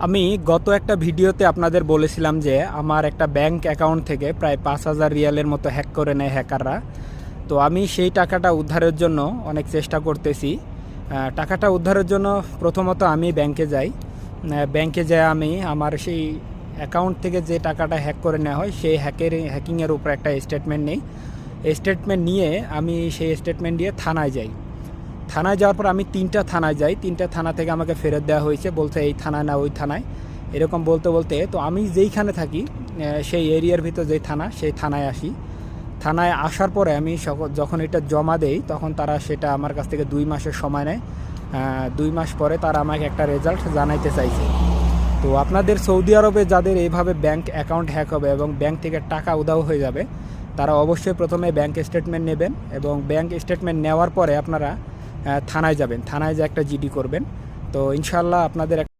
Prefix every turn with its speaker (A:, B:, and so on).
A: আমি গত একটা ভিডিওতে আপনাদের বলেছিলাম যে আমার একটা ব্যাংক অ্যাকাউন্ট থেকে প্রায় 5,000 রিয়ালের মতো হ্যাক করে নেয় হ্যাকাররা। তো আমি সেই টাকাটা উদ্ধারের জন্য অনেক চেষ্টা করতেছি। টাকাটা উদ্ধারের জন্য প্রথমত আমি ব্যাংকে যাই। ব্যাংকে যেয়ে আমি আমার সেই অ্যাকাউন্ট থেকে যে টাকাটা হ্যাক করে নেওয়া হয় সেই হ্যাকিংয়ের উপর একটা স্টেটমেন্ট নেই। স্টেটমেন্ট নিয়ে আমি সেই স্টেটমেন্ট দিয়ে থানায় যাই। থানায় যাওয়ার পর আমি 3টা থানায় যাই। 3টা থানা থেকে আমাকে ফেরত দেওয়া হয়েছে, বলছে এই থানায় না ওই থানায়, এরকম বলতে বলতে তো আমি যেইখানে থাকি সেই এরিয়ার ভিতর যেই থানা সেই থানায় আসি। থানায় আসার পরে আমি যখন এটা জমা দেই তখন তারা সেটা আমার কাছ থেকে 2 মাসের সময় নেয়। 2 মাস পরে তারা আমাকে একটা রেজাল্ট জানাইতে চাইছে। তো আপনাদের সৌদি আরবে যাদের এইভাবে ব্যাংক অ্যাকাউন্ট হ্যাক হবে এবং ব্যাংক থেকে টাকা উধাও হয়ে যাবে, তারা অবশ্যই প্রথমে ব্যাংক স্টেটমেন্ট নেবেন এবং ব্যাংক স্টেটমেন্ট নেওয়ার পরে আপনারা থানায় যাবেন। থানায় যে একটা জিডি করবেন। তো ইনশাল্লাহ আপনাদের